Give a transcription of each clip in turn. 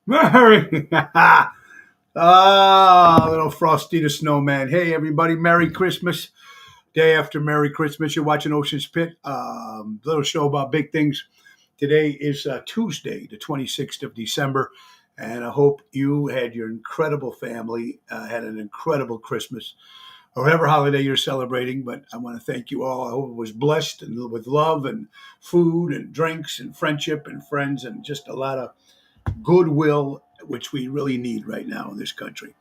Merry. Little Frosty the Snowman. Hey, everybody, Merry Christmas. Day after Merry Christmas. You're watching Ocean's Pit, little show about big things. Today is Tuesday, the 26th of December, and I hope you had your incredible family, had an incredible Christmas, or whatever holiday you're celebrating. But I want to thank you all. I hope it was blessed and with love and food and drinks and friendship and friends and just a lot of goodwill, which we really need right now in this country.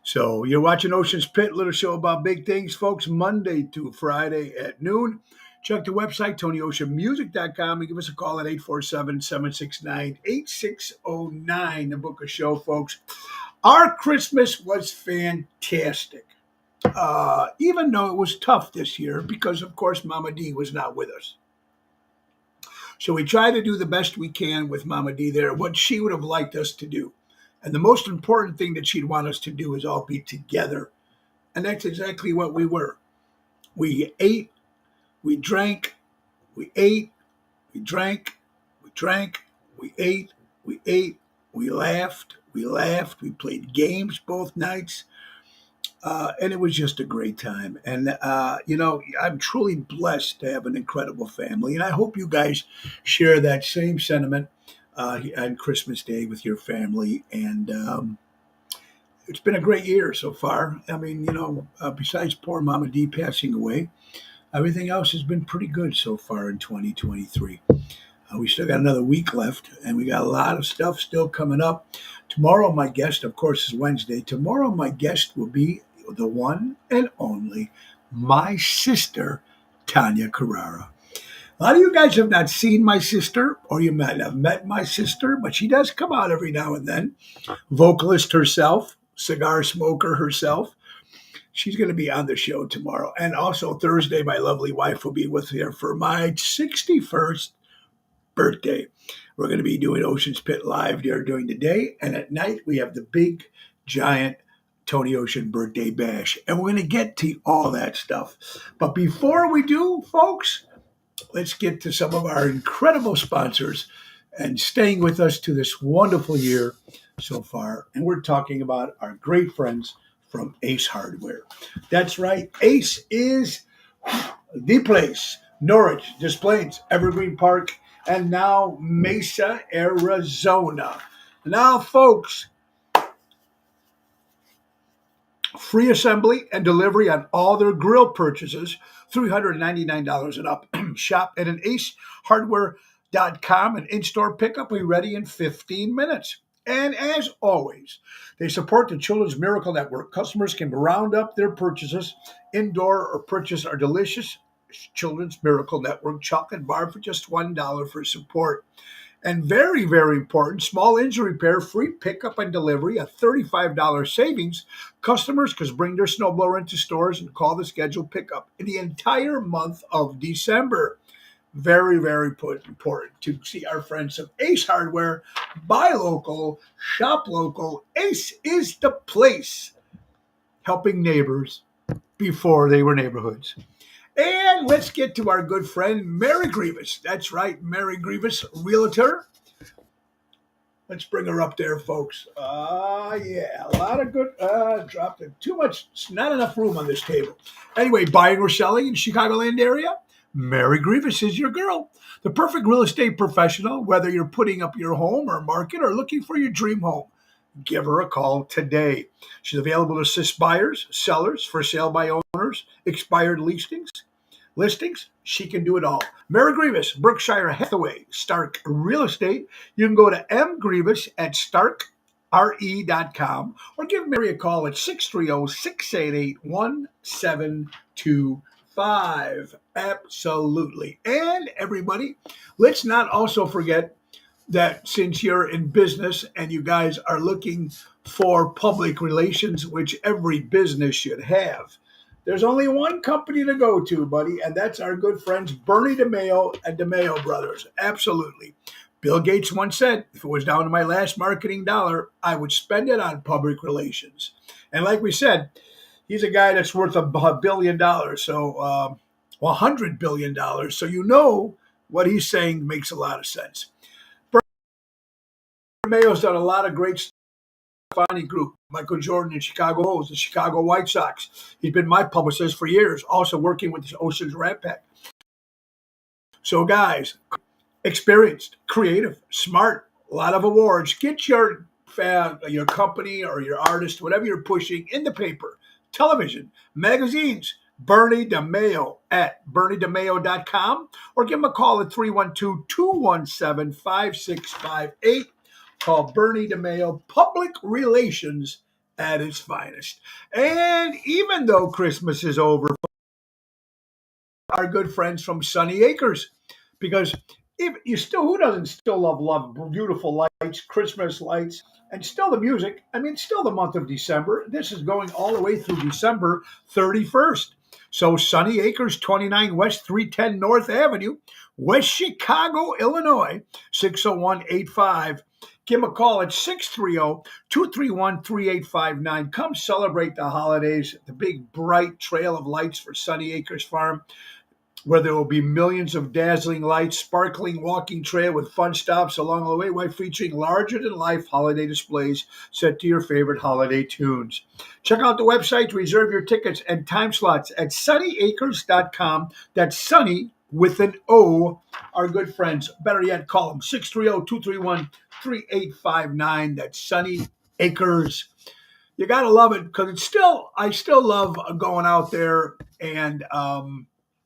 So you're watching Ocean's Pit, little show about big things, folks, Monday to Friday at noon. Check the website, TonyOceanMusic.com, and give us a call at 847-769-8609 to book a show, folks. Our Christmas was fantastic, even though it was tough this year because, of course, Mama D was not with us. So we try to do the best we can with Mama D there, what she would have liked us to do. And the most important thing that she'd want us to do is all be together. And that's exactly what we were. We ate, we drank, we ate, we drank, we drank, we ate, we laughed, we played games both nights. And it was just a great time. And, I'm truly blessed to have an incredible family. And I hope you guys share that same sentiment on Christmas Day with your family. And it's been a great year so far. I mean, besides poor Mama D passing away, everything else has been pretty good so far in 2023. We still got another week left, and we got a lot of stuff still coming up. Tomorrow, my guest, of course, is Wednesday. Tomorrow, my guest will be the one and only my sister, Tanya Carrara. A lot of you guys have not seen my sister, or you might have met my sister, but she does come out every now and then. Vocalist herself, cigar smoker herself. She's going to be on the show tomorrow. And also Thursday, my lovely wife will be with her for my 61st birthday. We're going to be doing Ocean's Pit live there during the day. And at night, we have the big, giant Tony Ocean birthday bash. And we're going to get to all that stuff. But before we do, folks, let's get to some of our incredible sponsors and staying with us to this wonderful year so far. And we're talking about our great friends from Ace Hardware. That's right. Ace is the place. Norwich, Des Plaines, Evergreen Park, and now Mesa, Arizona. Now, folks, free assembly and delivery on all their grill purchases, $399 and up. Shop at an acehardware.com and in-store pickup will be ready in 15 minutes. And as always, they support the Children's Miracle Network. Customers can round up their purchases indoor or purchase our delicious Children's Miracle Network chocolate bar for just $1 for support. And very, very important, small engine repair, free pickup and delivery, a $35 savings. Customers can bring their snowblower into stores and call the scheduled pickup in the entire month of December. Very, very important to see our friends of Ace Hardware. Buy local, shop local. Ace is the place. Helping neighbors before they were neighborhoods. And let's get to our good friend, Mary Grievous. That's right, Mary Grievous, realtor. Let's bring her up there, folks. Yeah, a lot of good, dropped it. Too much, not enough room on this table. Anyway, buying or selling in Chicagoland area? Mary Grievous is your girl. The perfect real estate professional, whether you're putting up your home or market or looking for your dream home. Give her a call today. She's available to assist buyers, sellers, for sale by owners, expired listings. She can do it all. Mary Grievous, Berkshire Hathaway, Stark Real Estate. You can go to mgrievous at starkre.com or give Mary a call at 630-688-1725. Absolutely. And everybody, let's not also forget that since you're in business and you guys are looking for public relations, which every business should have, there's only one company to go to, buddy, and that's our good friends Bernie DeMayo and DeMayo Brothers. Absolutely. Bill Gates once said, if it was down to my last marketing dollar, I would spend it on public relations. And like we said, he's a guy that's worth $1 billion, so $100 billion. So what he's saying makes a lot of sense. Mayo's done a lot of great Stefani Group, Michael Jordan and Chicago Bulls, the Chicago White Sox. He's been my publicist for years, also working with the Oceans Rat Pack. So, guys, experienced, creative, smart, a lot of awards. Get your company or your artist, whatever you're pushing, in the paper, television, magazines. Bernie DeMayo at BernieDeMayo.com, or give him a call at 312-217-5658. Call Bernie DeMayo, public relations at its finest. And even though Christmas is over, our good friends from Sunny Acres, because if you still, who doesn't still love beautiful lights, Christmas lights, and still the music? I mean, still the month of December. This is going all the way through December 31st. So Sunny Acres, 29 West 310 North Avenue, West Chicago, Illinois, 60185. Give them a call at 630-231-3859. Come celebrate the holidays, the big bright trail of lights for Sunny Acres Farm, where there will be millions of dazzling lights, sparkling walking trail with fun stops along the way, while featuring larger-than-life holiday displays set to your favorite holiday tunes. Check out the website to reserve your tickets and time slots at sunnyacres.com. That's Sunny with an O. Our good friends, better yet, call them 630-231-3859. That's Sunny Acres. You got to love it, because I still love going out there and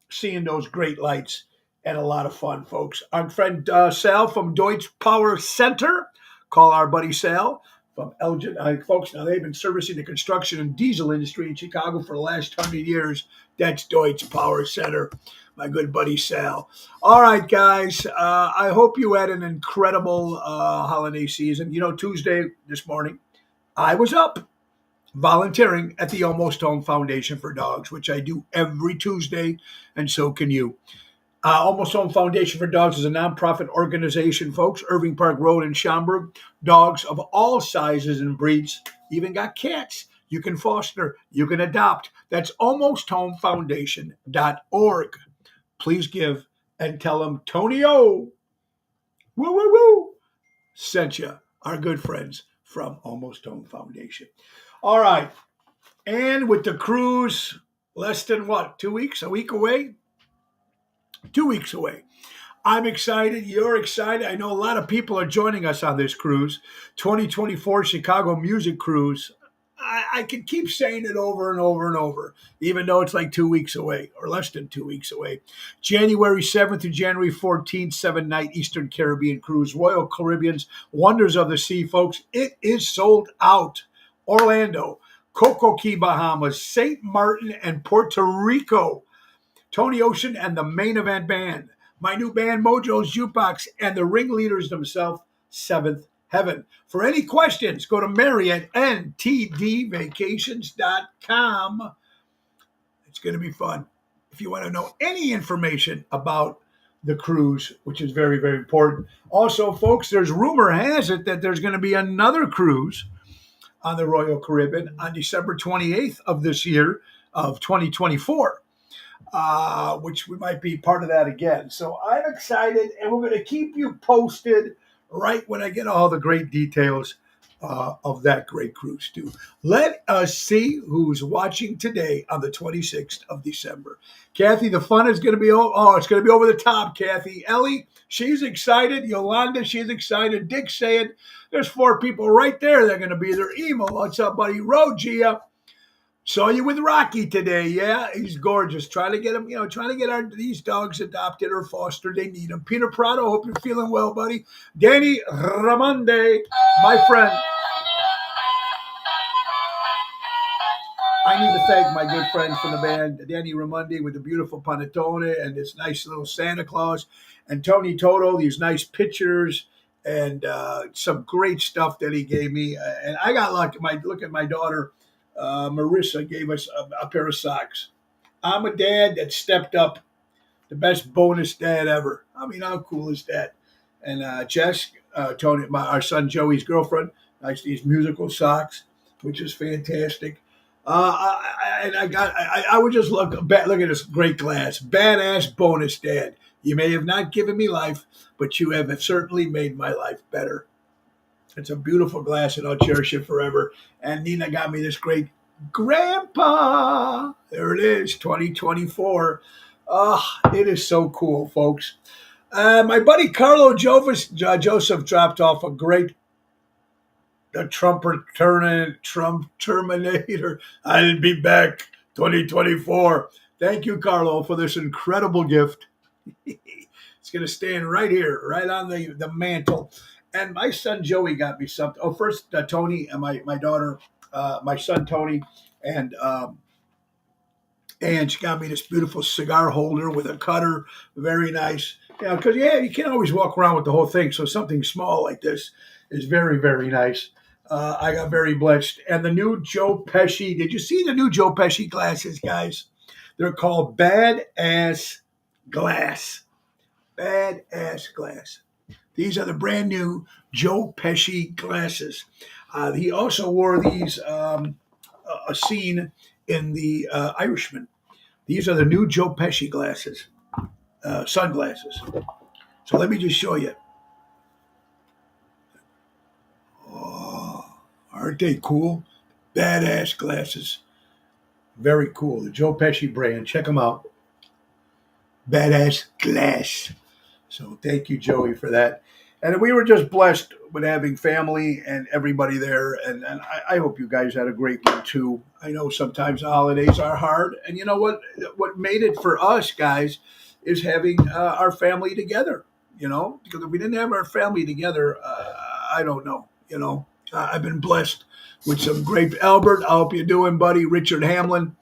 seeing those great lights, and a lot of fun, folks. Our friend Sal from Deutsch Power Center, call our buddy Sal from Elgin. Folks, now they've been servicing the construction and diesel industry in Chicago for the last 100 years. That's Deutsch Power Center, my good buddy Sal. All right, guys, I hope you had an incredible holiday season. You know, Tuesday this morning, I was up volunteering at the Almost Home Foundation for Dogs, which I do every Tuesday, and so can you. Almost Home Foundation for Dogs is a nonprofit organization, folks. Irving Park Road in Schaumburg. Dogs of all sizes and breeds, even got cats. You can foster, you can adopt. That's almosthomefoundation.org. Please give and tell them Tony O, woo, woo, woo, sent you, our good friends from Almost Home Foundation. All right. And with the cruise less than 2 weeks, a week away? 2 weeks away. I'm excited. You're excited. I know a lot of people are joining us on this cruise, 2024 Chicago Music Cruise. I can keep saying it over and over and over, even though it's like 2 weeks away or less than 2 weeks away. January 7th to January 14th, 7-night Eastern Caribbean cruise, Royal Caribbean's Wonders of the Sea, folks. It is sold out. Orlando, Coco Key, Bahamas, St. Martin, and Puerto Rico. Tony Ocean and the Main Event Band. My new band, Mojo's Jukebox, and the ringleaders themselves, Seventh Heaven. For any questions, go to Mary at ntdvacations.com. It's going to be fun. If you want to know any information about the cruise, which is very, very important. Also, folks, there's rumor has it that there's going to be another cruise on the Royal Caribbean on December 28th of this year of 2024, which we might be part of that again. So I'm excited, and we're going to keep you posted right when I get all the great details of that great cruise too. Let us see who's watching today on the 26th of December. Kathy, the fun is going to be it's going to be over the top, Kathy. Ellie, she's excited. Yolanda, she's excited. Dick saying there's 4 people right there that are going to be there. Emo, what's up, buddy? Rogia, saw you with Rocky today. Yeah, he's gorgeous. Trying to get him, trying to get these dogs adopted or fostered. They need them. Peter Prado, hope you're feeling well, buddy. Danny Ramonde, my friend. I need to thank my good friends from the band, Danny Ramondi with the beautiful panettone and this nice little Santa Claus, and Tony Toto, these nice pictures and some great stuff that he gave me. And I got lucky. Look at my daughter, Marissa, gave us a pair of socks. I'm a dad that stepped up, the best bonus dad ever. I mean, how cool is that? And Jess, Tony, our son Joey's girlfriend, likes these musical socks, which is fantastic. I would just look at this great glass. Badass bonus dad. You may have not given me life, but you have certainly made my life better. It's a beautiful glass, and I'll cherish it forever. And Nina got me this great Grandpa. There it is, 2024. Ah, it is so cool, folks. My buddy Carlo Joseph dropped off a great Trump Terminator. I'll be back 2024. Thank you, Carlo, for this incredible gift. It's going to stand right here, right on the mantle. And my son Joey got me something. Oh, first Tony and my daughter, my son Tony, and and she got me this beautiful cigar holder with a cutter, very nice. Because you can't always walk around with the whole thing. So something small like this is very, very nice. I got very blessed. And the new Joe Pesci. Did you see the new Joe Pesci glasses, guys? They're called Badass Glass. Badass Glass. These are the brand new Joe Pesci glasses. He also wore these a scene in The Irishman. These are the new Joe Pesci glasses, sunglasses. So let me just show you. Oh, aren't they cool? Badass glasses. Very cool. The Joe Pesci brand. Check them out. Badass glass. So thank you, Joey, for that. And we were just blessed with having family and everybody there. And I hope you guys had a great one, too. I know sometimes the holidays are hard. And you know what? What made it for us, guys, is having our family together, because if we didn't have our family together, I don't know, I've been blessed with some great Albert. I hope you're doing, buddy. Richard Hamlin.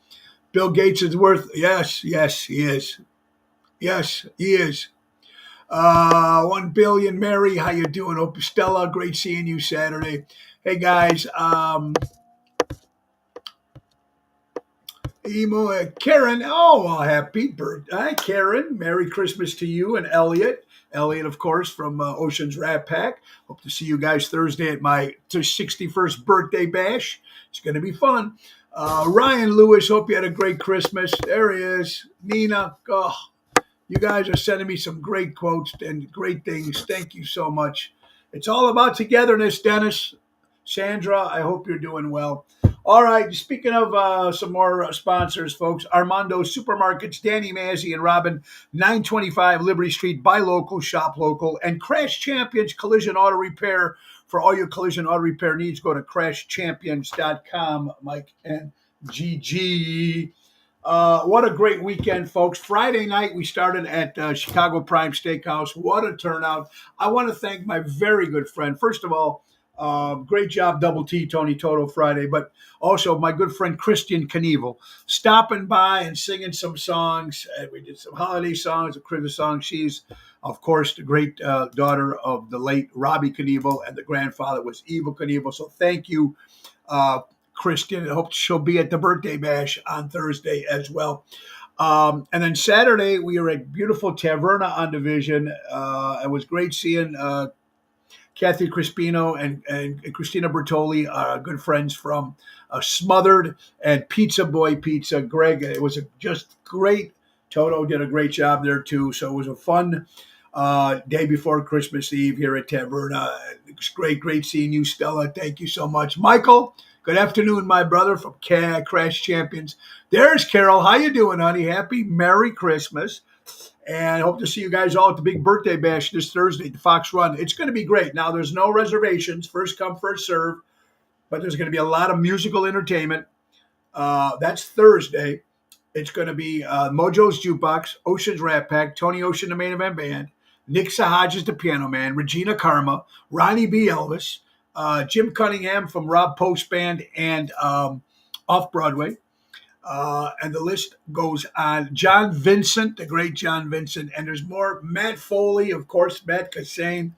Bill Gates is worth. Yes, he is. Yes, he is. 1 billion, Mary. How you doing? Hope Stella, great seeing you Saturday. Hey guys, Karen. Oh, well, happy birthday, Karen. Merry Christmas to you and Elliot. Elliot, of course, from Ocean's Rat Pack. Hope to see you guys Thursday at my 61st birthday bash. It's going to be fun. Ryan Lewis, hope you had a great Christmas. There he is. Nina, you guys are sending me some great quotes and great things. Thank you so much. It's all about togetherness, Dennis. Sandra, I hope you're doing well. All right, speaking of some more sponsors, folks, Armando Supermarkets, Danny Mazzi and Robin, 925 Liberty Street, buy local, shop local, and Crash Champions Collision Auto Repair. For all your collision auto repair needs, go to crashchampions.com, Mike and GG. What a great weekend, folks. Friday night, we started at Chicago Prime Steakhouse. What a turnout. I want to thank my very good friend. First of all, great job, Double T, Tony Toto Friday, but also my good friend Christian Knievel stopping by and singing some songs. We did some holiday songs, a Christmas song. She's, of course, the great daughter of the late Robbie Knievel, and the grandfather was Evel Knievel. So thank you, Christian. I hope she'll be at the birthday bash on Thursday as well. And then Saturday, we were at beautiful Taverna on Division. It was great seeing Kathy Crispino and Christina Bertoli, good friends from Smothered and Pizza Boy Pizza. Greg, it was just great. Toto did a great job there, too. So it was a fun day before Christmas Eve here at Taverna. It was great seeing you, Stella. Thank you so much. Michael, good afternoon, my brother from Crash Champions. There's Carol. How you doing, honey? Happy Merry Christmas. And I hope to see you guys all at the big birthday bash this Thursday, the Fox Run. It's going to be great. Now, there's no reservations. First come, first serve. But there's going to be a lot of musical entertainment. That's Thursday. It's going to be Mojo's Jukebox, Ocean's Rat Pack, Tony Ocean, the main event band, Nick Sahajas, the piano man, Regina Karma, Ronnie B. Elvis, Jim Cunningham from Rob Post Band and Off Broadway. And the list goes on. John Vincent, the great John Vincent. And there's more. Matt Foley, of course, Matt Cassane.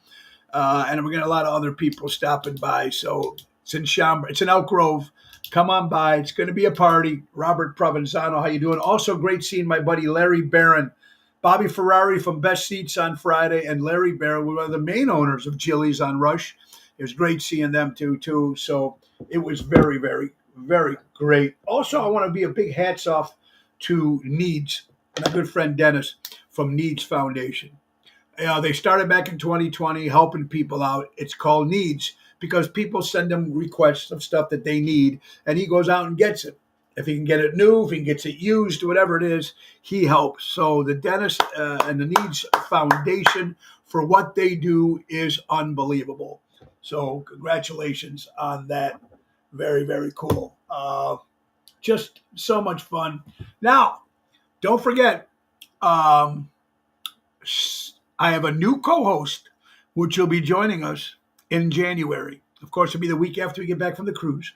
And we're getting a lot of other people stopping by. So it's in Schaumburg. It's in Elk Grove. Come on by. It's going to be a party. Robert Provenzano, how you doing? Also great seeing my buddy Larry Barron. Bobby Ferrari from Best Seats on Friday. And Larry Barron, one of the main owners of Chili's on Rush. It was great seeing them too. So it was very, very, very great. Also, I want to be a big hats off to Needs, my good friend Dennis from Needs Foundation. They started back in 2020 helping people out. It's called Needs because people send him requests of stuff that they need, and he goes out and gets it. If he can get it new, if he gets it used, whatever it is, he helps. So the Dennis and the Needs Foundation for what they do is unbelievable. So congratulations on that. Very, very cool. Just so much fun. Now, don't forget, um, I have a new co-host, which will be joining us in January. Of course, it'll be the week after we get back from the cruise.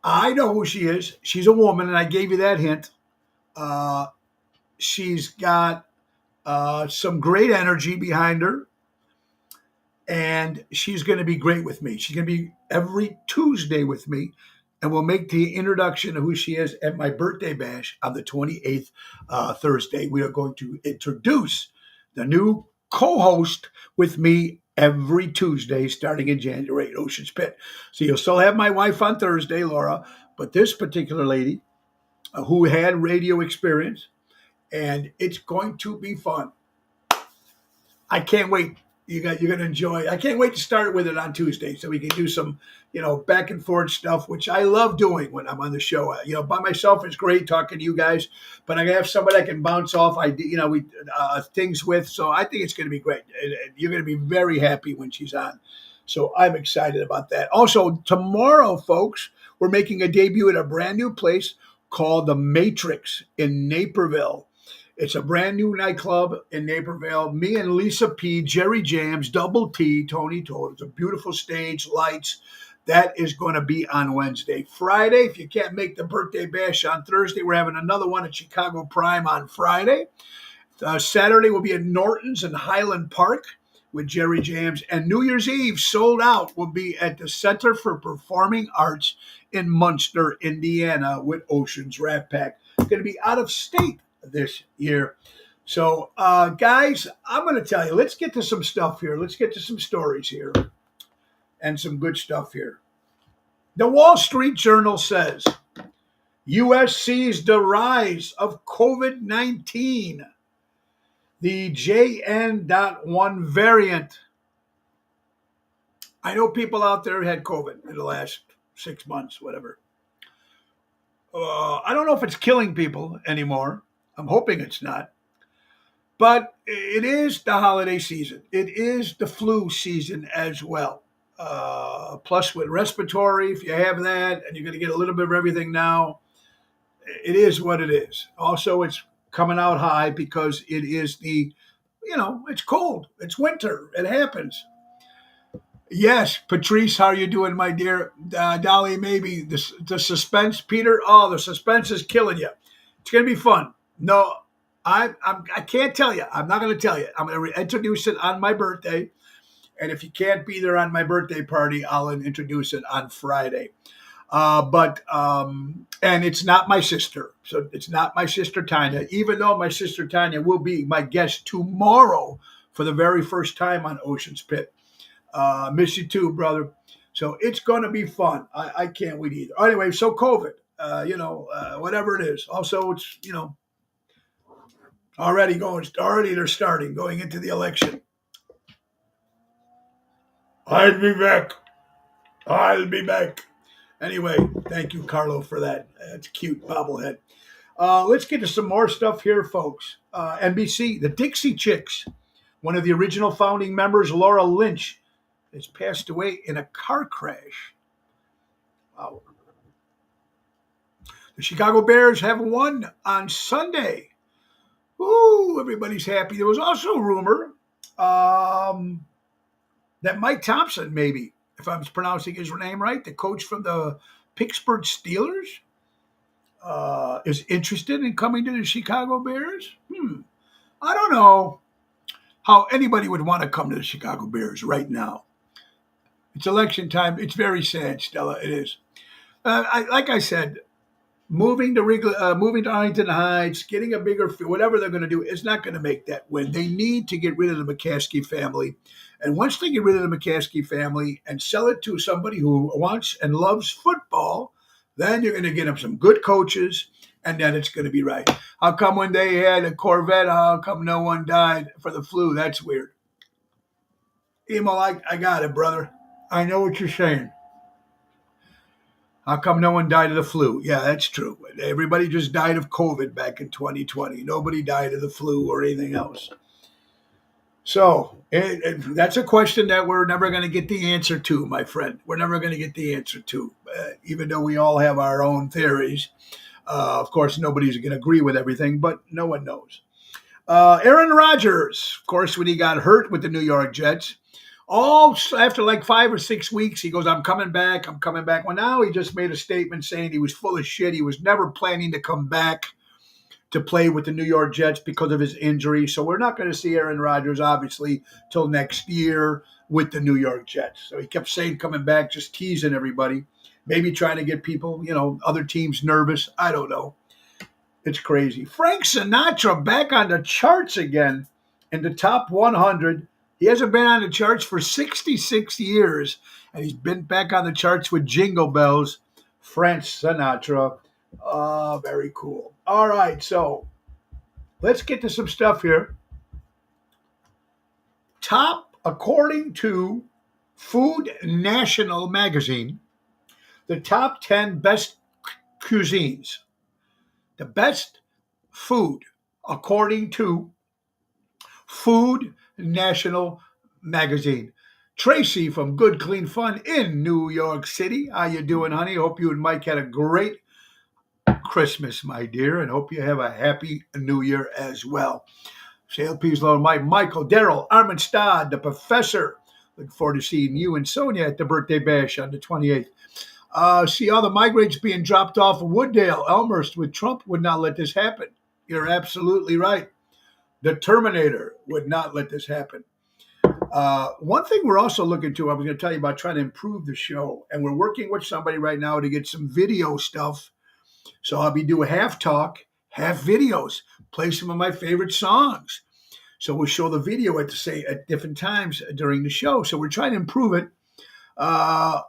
I know who she is. She's a woman, and I gave you that hint. She's got some great energy behind her, and she's going to be great with me. She's going to be every Tuesday with me, and we'll make the introduction of who she is at my birthday bash on the 28th, Thursday. We are going to introduce the new co-host with me every Tuesday starting in January at Ocean's Pit. So you'll still have my wife on Thursday, Laura, but this particular lady who had radio experience, and it's going to be fun. I can't wait. You're going to enjoy. I can't wait to start with it on Tuesday so we can do some, back and forth stuff, which I love doing when I'm on the show. By myself, it's great talking to you guys, but I have somebody I can bounce off, things with. So I think it's going to be great. You're going to be very happy when she's on. So I'm excited about that. Also, tomorrow, folks, we're making a debut at a brand new place called The Matrix in Naperville. It's a brand new nightclub in Naperville. Me and Lisa P, Jerry Jams, Double T, Tony Todd. It's a beautiful stage, lights. That is going to be on Wednesday. Friday, if you can't make the birthday bash on Thursday, we're having another one at Chicago Prime on Friday. Saturday, we'll be at Norton's in Highland Park with Jerry Jams. And New Year's Eve, sold out, will be at the Center for Performing Arts in Munster, Indiana with Ocean's Rat Pack. It's going to be out of state this year. So, guys, I'm going to tell you, let's get to some stuff here. Let's get to some stories here and some good stuff here. The Wall Street Journal says, U.S. sees the rise of COVID-19. The JN.1 variant. I know people out there had COVID in the last 6 months, whatever. I don't know if it's killing people anymore. I'm hoping it's not. But it is the holiday season. It is the flu season as well. Plus with respiratory, if you have that, and you're going to get a little bit of everything now, it is what it is. Also, it's coming out high because it is it's cold. It's winter. It happens. Yes, Patrice, how are you doing, my dear? Dolly, maybe the suspense, Peter. Oh, the suspense is killing you. It's going to be fun. No, I can't tell you. I'm not going to tell you. I'm going to introduce it on my birthday. And if you can't be there on my birthday party, I'll introduce it on Friday. And it's not my sister. So it's not my sister, Tanya, even though my sister, Tanya, will be my guest tomorrow for the very first time on Ocean's Pit. Miss you too, brother. So it's going to be fun. I can't wait either. Anyway, so COVID, whatever it is. Also, it's, already they're starting, going into the election. I'll be back. Anyway, thank you, Carlo, for that. That's cute bobblehead. Let's get to some more stuff here, folks. NBC, the Dixie Chicks, one of the original founding members, Laura Lynch, has passed away in a car crash. Wow. The Chicago Bears have won on Sunday. Ooh, everybody's happy. There was also a rumor that Mike Thompson, maybe, if I'm pronouncing his name right, the coach from the Pittsburgh Steelers, is interested in coming to the Chicago Bears. I don't know how anybody would want to come to the Chicago Bears right now. It's election time. It's very sad, Stella. It is. Like I said, moving to Arlington Heights, getting a bigger field, whatever they're going to do, is not going to make that win. They need to get rid of the McCaskey family. And once they get rid of the McCaskey family and sell it to somebody who wants and loves football, then you're going to get them some good coaches and then it's going to be right. How come when they had a Corvette, how come no one died for the flu? That's weird. Emo, I got it, brother. I know what you're saying. How come no one died of the flu? Yeah, that's true. Everybody just died of COVID back in 2020. Nobody died of the flu or anything else. So that's a question that we're never going to get the answer to, my friend. We're never going to get the answer to, even though we all have our own theories. Of course, nobody's going to agree with everything, but no one knows. Aaron Rodgers, of course, when he got hurt with the New York Jets, all after like 5 or 6 weeks, he goes, I'm coming back. I'm coming back. Well, now he just made a statement saying he was full of shit. He was never planning to come back to play with the New York Jets because of his injury. So we're not going to see Aaron Rodgers, obviously, till next year with the New York Jets. So he kept saying coming back, just teasing everybody, maybe trying to get people, other teams nervous. I don't know. It's crazy. Frank Sinatra back on the charts again in the top 100. He hasn't been on the charts for 66 years, and he's been back on the charts with Jingle Bells. Frank Sinatra. Very cool. All right, so let's get to some stuff here. According to Food National magazine, the top 10 best cuisines. The best food, according to Food National magazine. Tracy from Good Clean Fun in New York City. How you doing, honey? Hope you and Mike had a great Christmas, my dear, and hope you have a happy New Year as well. Sale Peas Low, Michael, Daryl, Arminstad, the professor. Look forward to seeing you and Sonia at the birthday bash on the 28th. See all the migrants being dropped off of Wooddale, Elmhurst with Trump would not let this happen. You're absolutely right. The Terminator would not let this happen. One thing we're also looking to, I was going to tell you about trying to improve the show, and we're working with somebody right now to get some video stuff. So I'll be doing half talk, half videos, play some of my favorite songs. So we'll show the video at different times during the show. So we're trying to improve it. I'm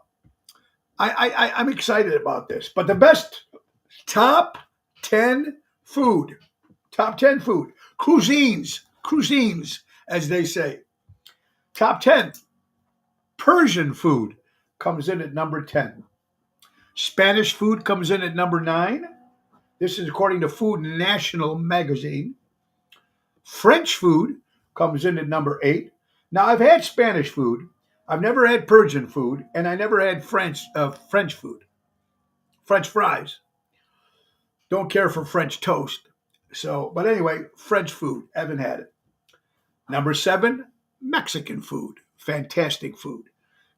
excited about this. But the best top 10 food, cuisines, as they say. Top 10, Persian food comes in at number 10. Spanish food comes in at number 9. This is according to Food National magazine. French food comes in at number 8. Now, I've had Spanish food. I've never had Persian food, and I never had French food. French fries. Don't care for French toast. But anyway, French food. Haven't had it. Number 7, Mexican food. Fantastic food.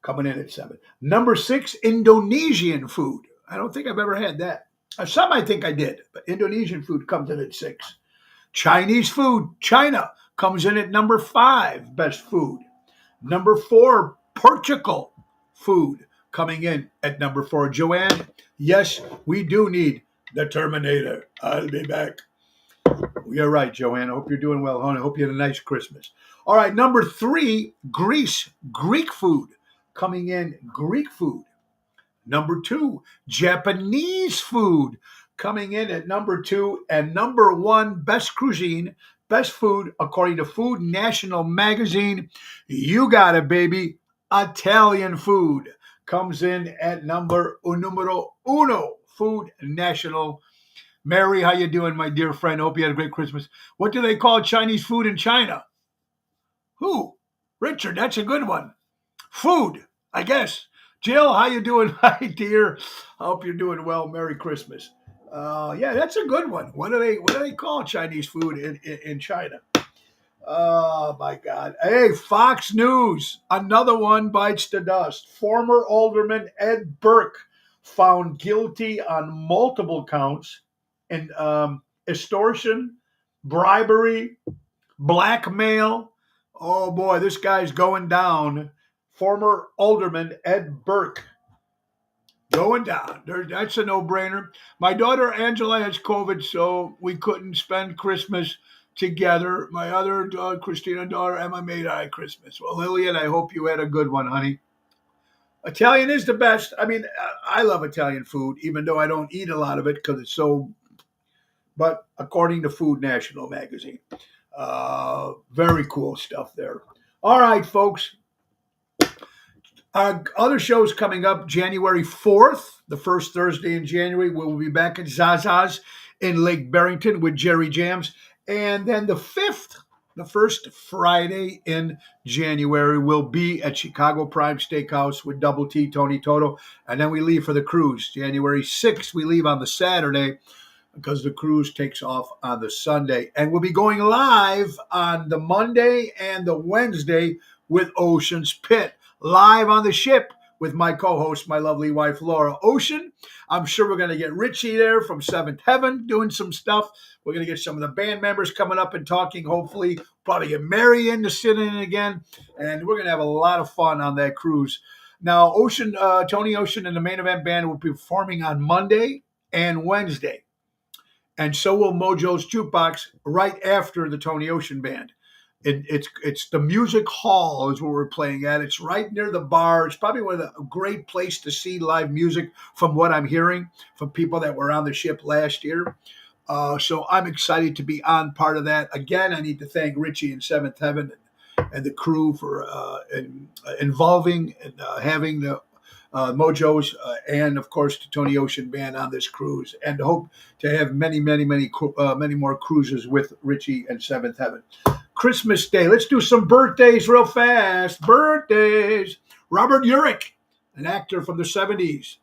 Coming in at 7. Number 6, Indonesian food. I don't think I've ever had that. Some I think I did, but Indonesian food comes in at 6. Chinese food, China, comes in at number 5, best food. Number 4, Portugal food, coming in at number 4. Joanne, yes, we do need the Terminator. I'll be back. You're right, Joanne. I hope you're doing well, honey. I hope you had a nice Christmas. All right, number 3, Greece, Greek food, coming in, Greek food. Number 2, Japanese food, coming in at number 2. And number 1, best cuisine, best food, according to Food National magazine. You got it, baby. Italian food comes in at numero uno. Food National. Mary, how you doing, my dear friend? Hope you had a great Christmas. What do they call Chinese food in China? Who? Richard, that's a good one. Food, I guess. Jill, how you doing, my dear? I hope you're doing well. Merry Christmas. Yeah, that's a good one. What do they call Chinese food in China? Oh my God. Hey, Fox News. Another one bites the dust. Former Alderman Ed Burke found guilty on multiple counts in extortion, bribery, blackmail. Oh boy, this guy's going down. Former Alderman Ed Burke. Going down. That's a no-brainer. My daughter Angela has COVID, so we couldn't spend Christmas together. My other daughter, Christina, daughter Emma, made I Christmas. Well, Lillian, I hope you had a good one, honey. Italian is the best. I mean, I love Italian food, even though I don't eat a lot of it because it's so but according to Food National magazine. Very cool stuff there. All right, folks. Other shows coming up January 4th, the first Thursday in January. We'll be back at Zaza's in Lake Barrington with Jerry Jams. And then the 5th, the first Friday in January, will be at Chicago Prime Steakhouse with Double T, Tony Toto. And then we leave for the cruise. January 6th, we leave on the Saturday because the cruise takes off on the Sunday. And we'll be going live on the Monday and the Wednesday with Ocean's Pit. Live on the ship with my co-host, my lovely wife, Laura Ocean. I'm sure we're going to get Richie there from Seventh Heaven doing some stuff. We're going to get some of the band members coming up and talking, hopefully. Probably get Mary in to sit in again. And we're going to have a lot of fun on that cruise. Now, Tony Ocean and the Main Event Band will be performing on Monday and Wednesday. And so will Mojo's Jukebox right after the Tony Ocean Band. It's the Music Hall is where we're playing at. It's right near the bar. It's probably a great place to see live music from what I'm hearing from people that were on the ship last year. So I'm excited to be on part of that. Again, I need to thank Richie and Seventh Heaven and the crew for involving and having the Mojos and, of course, the Tony Ocean Band on this cruise, and hope to have many more cruises with Richie and Seventh Heaven. Christmas Day. Let's do some birthdays real fast. Birthdays. Robert Urich, an actor from the 70s.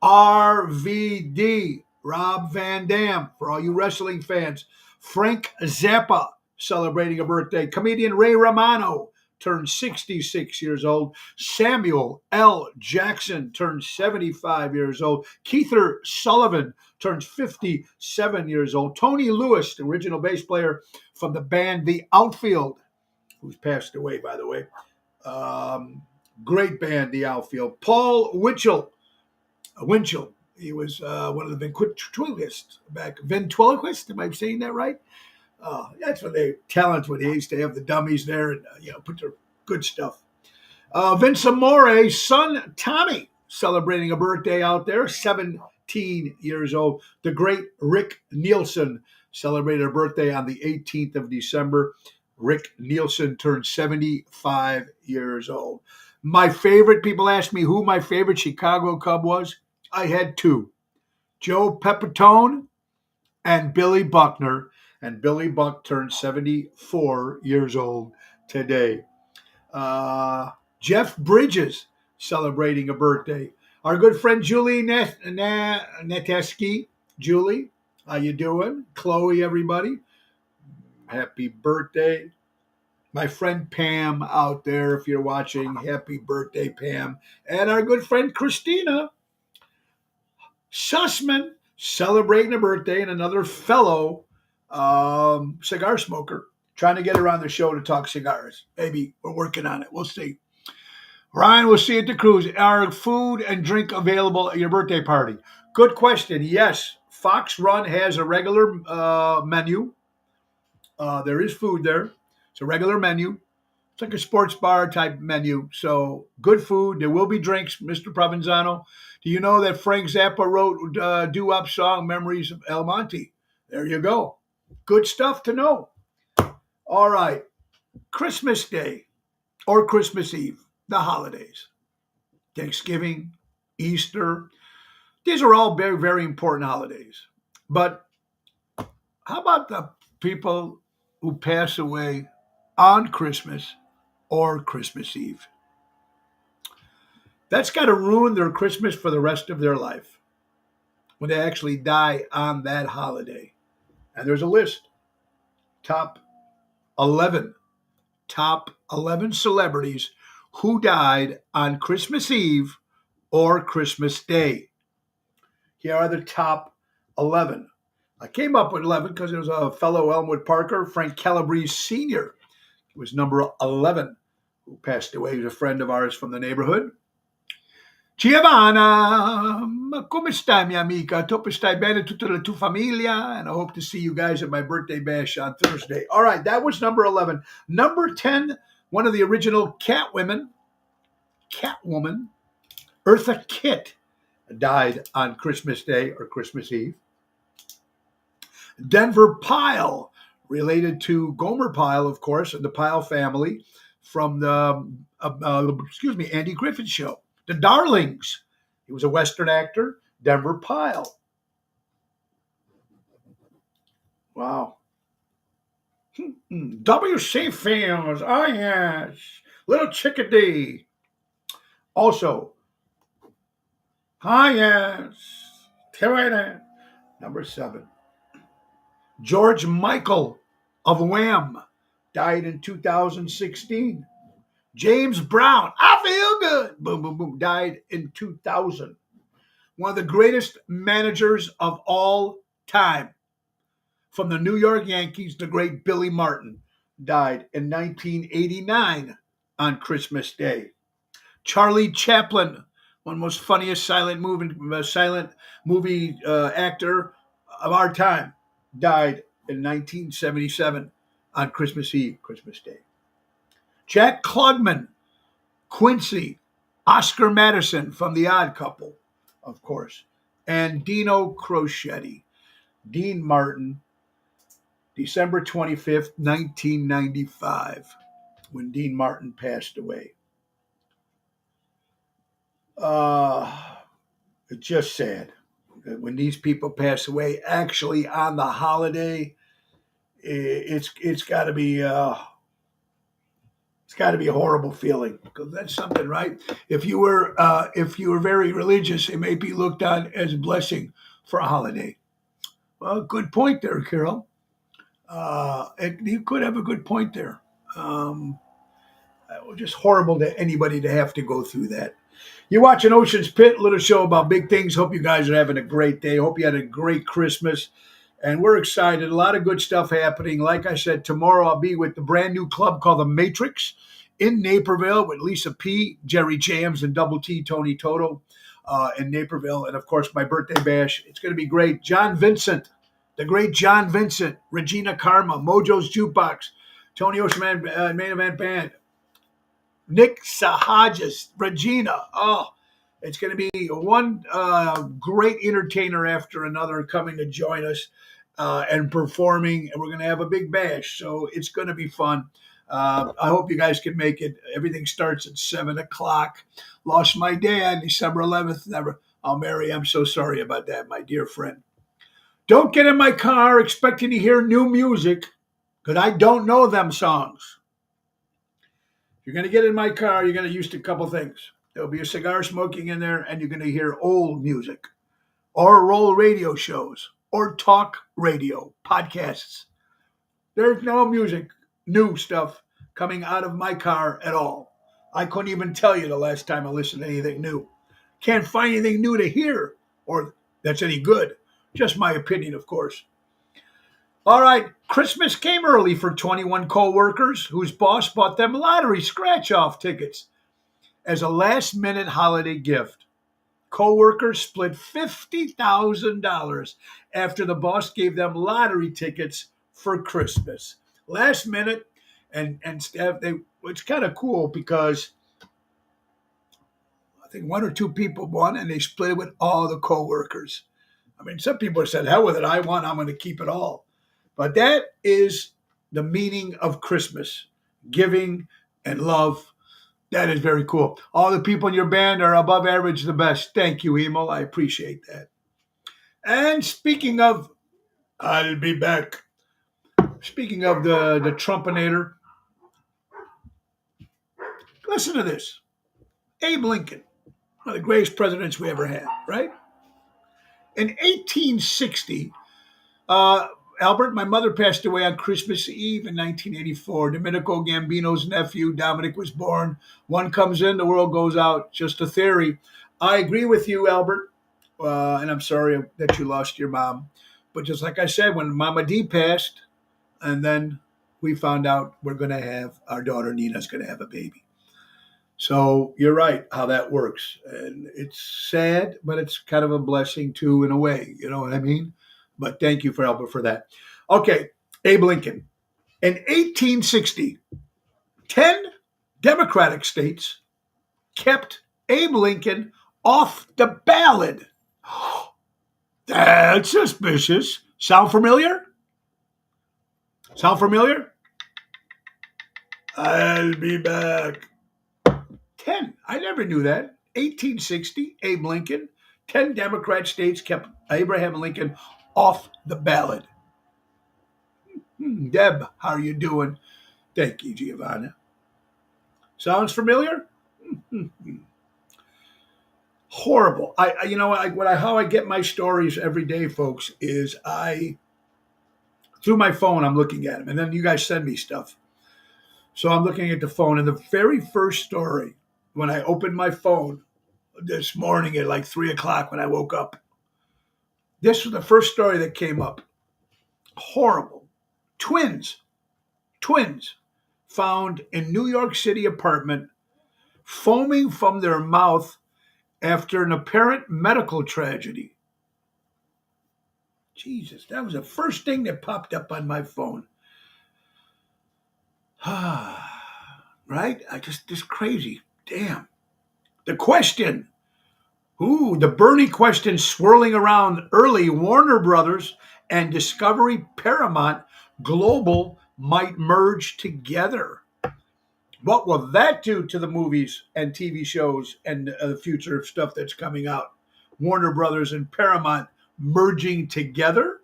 RVD, Rob Van Dam, for all you wrestling fans. Frank Zappa, celebrating a birthday. Comedian Ray Romano turned 66 years old. Samuel L. Jackson turned 75 years old. Keither Sullivan turns 57 years old. Tony Lewis, the original bass player from the band The Outfield, who's passed away, by the way. Great band, The Outfield. Paul Winchell. He was one of the ventriloquists back. Ventriloquist, am I saying that right? That's when they used to have the dummies there and put their good stuff. Vince Amore's son Tommy celebrating a birthday out there, 17 years old. The great Rick Nielsen celebrated a birthday on the 18th of December. Rick Nielsen turned 75 years old. My favorite, people ask me who my favorite Chicago Cub was. I had two, Joe Pepitone and Billy Buckner. And Billy Buck turned 74 years old today. Jeff Bridges celebrating a birthday. Our good friend Julie Neteski. Julie, how you doing? Chloe, everybody. Happy birthday. My friend Pam out there, if you're watching, happy birthday, Pam. And our good friend Christina Sussman celebrating a birthday, and another fellow cigar smoker, trying to get her on the show to talk cigars. Maybe we're working on it. We'll see. Ryan, we'll see you at the cruise. Are food and drink available at your birthday party? Good question. Yes, Fox Run has a regular menu. There is food there. It's a regular menu. It's like a sports bar type menu. So good food. There will be drinks, Mr. Provenzano. Do you know that Frank Zappa wrote a doo-wop song, Memories of El Monte? There you go. Good stuff to know. All right. Christmas Day or Christmas Eve, the holidays. Thanksgiving, Easter. These are all very, very important holidays. But how about the people who pass away on Christmas or Christmas Eve? That's got to ruin their Christmas for the rest of their life when they actually die on that holiday. And there's a list. Top 11 celebrities who died on Christmas Eve or Christmas Day. Here are the top 11. I came up with 11 because there was a fellow Elmwood Parker, Frank Calabrese Sr. He was number 11, who passed away. He was a friend of ours from the neighborhood. Giovanna, come stai, mia amica? Hope stai bene, tutta la tua famiglia, and I hope to see you guys at my birthday bash on Thursday. All right, that was number 11. Number 10, one of the original Catwoman, Eartha Kitt, died on Christmas Day or Christmas Eve. Denver Pyle, related to Gomer Pyle, of course, and the Pyle family from the, Andy Griffith Show. The Darlings. He was a Western actor. Denver Pyle. Wow. W.C. Fields. Oh, yes. Little Chickadee. Also, yes. Number 7. George Michael of Wham died in 2016. James Brown, I feel good, boom, boom, boom, died in 2000. One of the greatest managers of all time. From the New York Yankees, the great Billy Martin died in 1989 on Christmas Day. Charlie Chaplin, one of the most funniest silent movie actor of our time, died in 1977 on Christmas Eve, Christmas Day. Jack Klugman, Quincy, Oscar Madison from The Odd Couple, of course, and Dino Crocetti. Dean Martin, December 25th, 1995, when Dean Martin passed away. It's just sad that when these people pass away, actually on the holiday, it's got to be a horrible feeling, because that's something, right? If you were very religious, it may be looked on as a blessing for a holiday. Well, good point there, Carol. You could have a good point there. Just horrible to anybody to have to go through that. You're watching Ocean's Pit, a little show about big things. Hope you guys are having a great day. Hope you had a great Christmas. And we're excited. A lot of good stuff happening. Like I said, tomorrow I'll be with the brand new club called The Matrix in Naperville with Lisa P., Jerry Jams, and Double T, Tony Toto in Naperville. And, of course, my birthday bash. It's going to be great. John Vincent, the great John Vincent, Regina Karma, Mojo's Jukebox, Tony Ocean Main Event Band, Nick Sahajas, Regina. Oh, it's going to be one great entertainer after another coming to join us and performing, and we're going to have a big bash. So it's going to be fun. I hope you guys can make it. Everything starts at 7 o'clock. Lost my dad December 11th. Never. Oh, Mary, I'm so sorry about that, my dear friend. Don't get in my car expecting to hear new music, because I don't know them songs. If you're going to get in my car, you're going to use a couple things. There'll be a cigar smoking in there, and you're going to hear old music, or roll radio shows, or talk radio, podcasts. There's no music, new stuff coming out of my car at all. I couldn't even tell you the last time I listened to anything new. Can't find anything new to hear, or that's any good. Just my opinion, of course. All right, Christmas came early for 21 co-workers whose boss bought them lottery scratch-off tickets as a last-minute holiday gift. Co-workers split $50,000 after the boss gave them lottery tickets for Christmas. Last minute, and staff, it's kind of cool because I think one or two people won, and they split it with all the co-workers. I mean, some people said, hell with it, I won, I'm going to keep it all. But that is the meaning of Christmas, giving and love. That is very cool. All the people in your band are above average, the best. Thank you, Emil. I appreciate that. And speaking of, I'll be back. Speaking of the Trumpinator, listen to this. Abe Lincoln, one of the greatest presidents we ever had, right? In 1860, Albert, my mother passed away on Christmas Eve in 1984. Domenico Gambino's nephew, Dominic, was born. One comes in, the world goes out. Just a theory. I agree with you, Albert, and I'm sorry that you lost your mom. But just like I said, when Mama D passed, and then we found out we're going to have, our daughter Nina's going to have a baby. So you're right how that works. And it's sad, but it's kind of a blessing too, in a way. You know what I mean? But thank you, Albert, for that. Okay, Abe Lincoln. In 1860, 10 Democratic states kept Abe Lincoln off the ballot. That's suspicious. Sound familiar? Sound familiar? I'll be back. 10. I never knew that. 1860, Abe Lincoln. 10 Democrat states kept Abraham Lincoln off the ballot. Deb, how are you doing? Thank you, Giovanna. Sounds familiar? Horrible. How I get my stories every day, folks, is through my phone, I'm looking at them, and then you guys send me stuff. So I'm looking at the phone, and the very first story, when I opened my phone this morning at like 3 o'clock when I woke up, this was the first story that came up. Horrible. Twins found in New York City apartment foaming from their mouth after an apparent medical tragedy. Jesus, that was the first thing that popped up on my phone. Right? Just crazy. Damn. The question. The Bernie question swirling around early. Warner Brothers and Discovery Paramount Global might merge together. What will that do to the movies and TV shows and the future of stuff that's coming out? Warner Brothers and Paramount merging together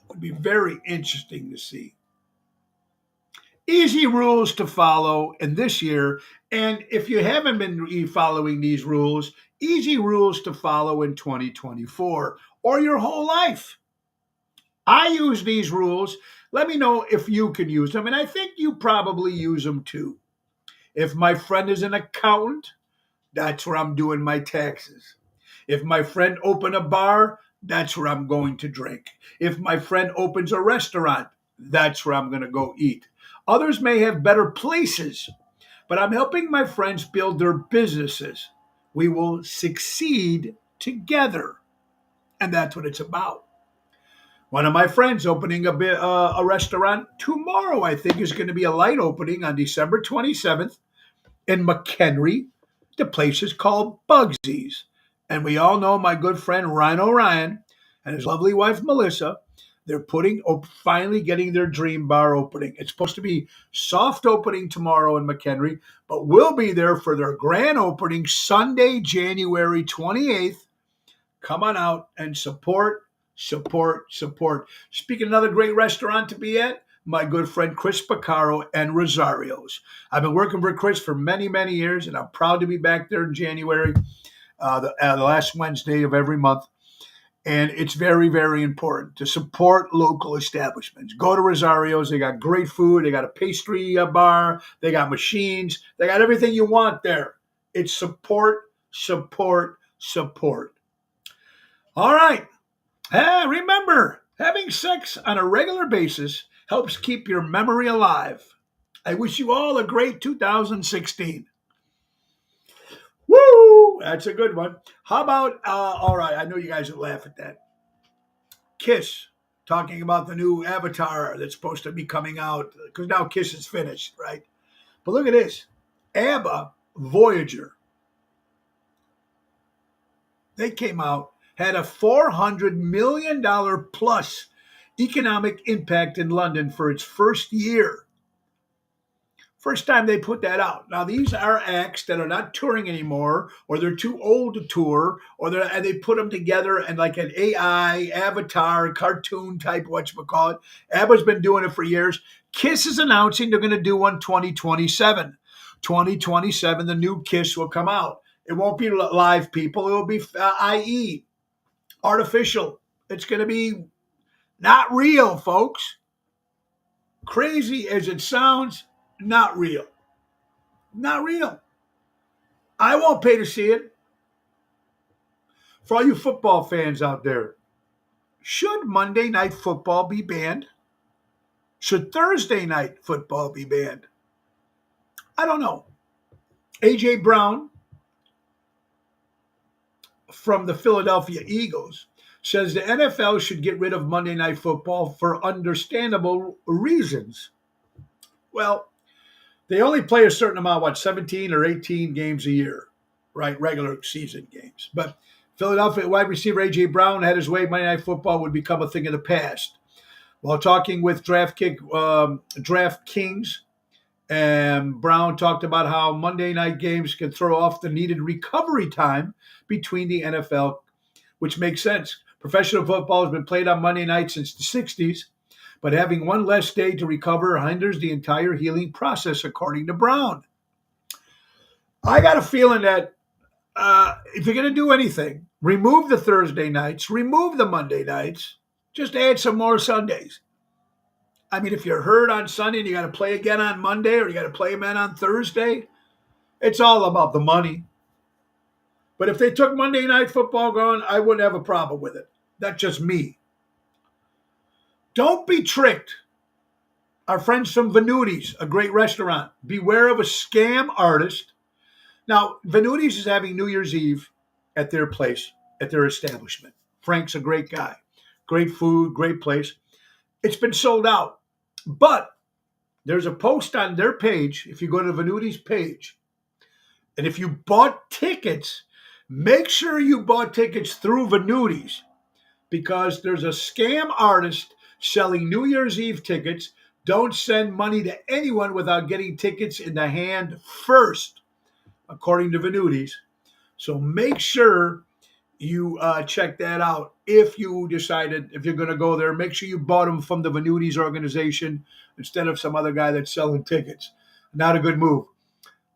would be very interesting to see. Easy rules to follow in this year. And if you haven't been following these rules, easy rules to follow in 2024 or your whole life. I use these rules. Let me know if you can use them. And I think you probably use them too. If my friend is an accountant, that's where I'm doing my taxes. If my friend opens a bar, that's where I'm going to drink. If my friend opens a restaurant, that's where I'm going to go eat. Others may have better places, but I'm helping my friends build their businesses. We will succeed together. And that's what it's about. One of my friends opening a restaurant tomorrow, I think, is going to be a light opening on December 27th in McHenry. The place is called Bugsy's. And we all know my good friend Ryan O'Ryan and his lovely wife Melissa. They're finally getting their dream bar opening. It's supposed to be soft opening tomorrow in McHenry, but we'll be there for their grand opening Sunday, January 28th. Come on out and support. Speaking of another great restaurant to be at, my good friend Chris Picaro and Rosario's. I've been working for Chris for many, many years, and I'm proud to be back there in January, the last Wednesday of every month. And it's very, very important to support local establishments. Go to Rosario's. They got great food. They got a pastry bar. They got machines. They got everything you want there. It's support. All right. Remember, having sex on a regular basis helps keep your memory alive. I wish you all a great 2016. Woo! That's a good one. How about, all right, I know you guys will laugh at that. Kiss, talking about the new Avatar that's supposed to be coming out, because now Kiss is finished, right? But look at this. ABBA, Voyager. They came out, had a $400 million plus economic impact in London for its first year. First time they put that out. Now, these are acts that are not touring anymore, or they're too old to tour, and they put them together and like an AI, avatar, cartoon type, whatchamacallit. ABBA's been doing it for years. Kiss is announcing they're going to do one 2027. 2027, the new Kiss will come out. It won't be live people. It will be IE, artificial. It's going to be not real, folks. Crazy as it sounds, not real. Not real. I won't pay to see it. For all you football fans out there, should Monday Night Football be banned? Should Thursday Night Football be banned? I don't know. A.J. Brown from the Philadelphia Eagles says the NFL should get rid of Monday Night Football for understandable reasons. Well, they only play a certain amount, 17 or 18 games a year, right? Regular season games. But Philadelphia wide receiver A.J. Brown had his way. Monday Night Football would become a thing of the past. While talking with DraftKings, and Brown talked about how Monday night games can throw off the needed recovery time between the NFL, which makes sense. Professional football has been played on Monday night since the 60s, but having one less day to recover hinders the entire healing process, according to Brown. I got a feeling that if you're going to do anything, remove the Thursday nights, remove the Monday nights, just add some more Sundays. I mean, if you're hurt on Sunday and you got to play again on Monday or you got to play again on Thursday, it's all about the money. But if they took Monday Night Football gone, I wouldn't have a problem with it. That's just me. Don't be tricked. Our friends from Venuti's, a great restaurant. Beware of a scam artist. Now, Venuti's is having New Year's Eve at their place, at their establishment. Frank's a great guy. Great food, great place. It's been sold out. But there's a post on their page, if you go to Venuti's page, and if you bought tickets, make sure you bought tickets through Venuti's, because there's a scam artist selling New Year's Eve tickets. Don't send money to anyone without getting tickets in the hand first, according to Venuti's. So make sure you check that out. If you decided, if you're going to go there, make sure you bought them from the Venuti's organization instead of some other guy that's selling tickets. Not a good move.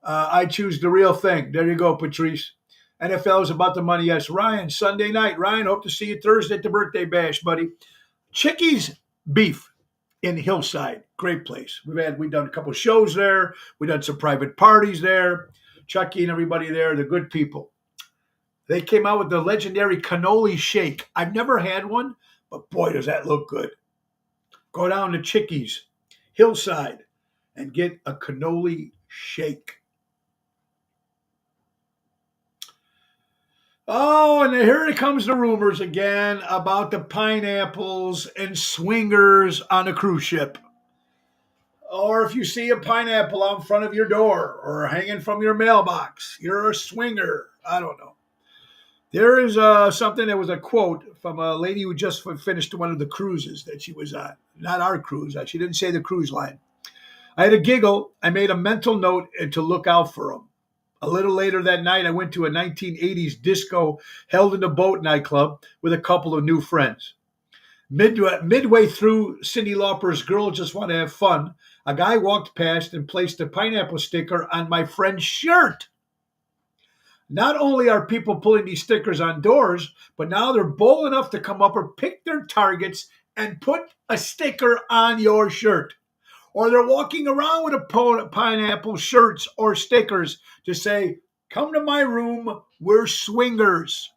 I choose the real thing. There you go, Patrice. NFL is about the money. Yes, Ryan, Sunday night. Ryan, hope to see you Thursday at the birthday bash, buddy. Chickies Beef in Hillside. Great place. We've done a couple shows there. We've done some private parties there. Chucky and everybody there, they're good people. They came out with the legendary cannoli shake. I've never had one, but boy, does that look good. Go down to Chickies, Hillside, and get a cannoli shake. Oh, and here it comes the rumors again about the pineapples and swingers on a cruise ship. Or if you see a pineapple out in front of your door or hanging from your mailbox, you're a swinger. I don't know. There is something that was a quote from a lady who just finished one of the cruises that she was on. Not our cruise. She didn't say the cruise line. I had a giggle. I made a mental note to look out for them. A little later that night, I went to a 1980s disco held in a boat nightclub with a couple of new friends. Midway through Cyndi Lauper's Girl Just Want to Have Fun, a guy walked past and placed a pineapple sticker on my friend's shirt. Not only are people pulling these stickers on doors, but now they're bold enough to come up or pick their targets and put a sticker on your shirt. Or they're walking around with a pineapple shirts or stickers to say, come to my room, we're swingers.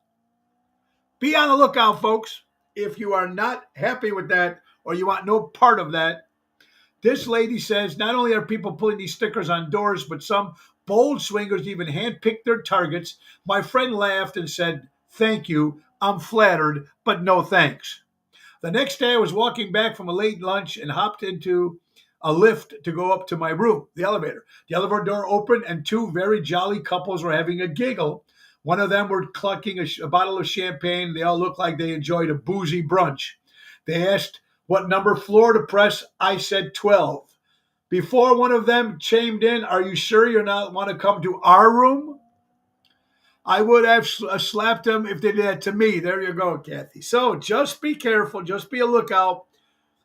Be on the lookout, folks. If you are not happy with that or you want no part of that, this lady says not only are people putting these stickers on doors, but some bold swingers even handpick their targets. My friend laughed and said, thank you, I'm flattered, but no thanks. The next day I was walking back from a late lunch and hopped into a lift to go up to my room, the elevator. The elevator door opened and two very jolly couples were having a giggle. One of them were clucking a bottle of champagne. They all looked like they enjoyed a boozy brunch. They asked what number floor to press. I said 12. Before one of them chimed in, are you sure you not want to come to our room? I would have slapped them if they did that to me. There you go, Kathy. So just be careful. Just be a lookout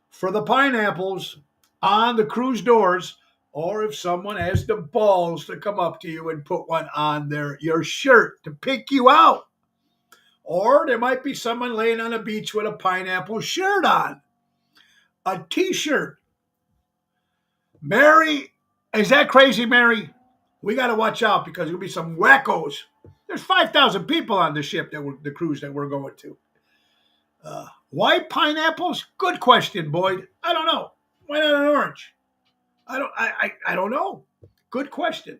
for the pineapples on the cruise doors, or if someone has the balls to come up to you and put one on your shirt to pick you out. Or there might be someone laying on a beach with a pineapple shirt on. A t-shirt. Mary, is that crazy, Mary? We got to watch out because there'll be some wackos. There's 5,000 people on the ship, the cruise that we're going to. Why pineapples? Good question, Boyd. I don't know. Why not an orange? I don't know. Good question.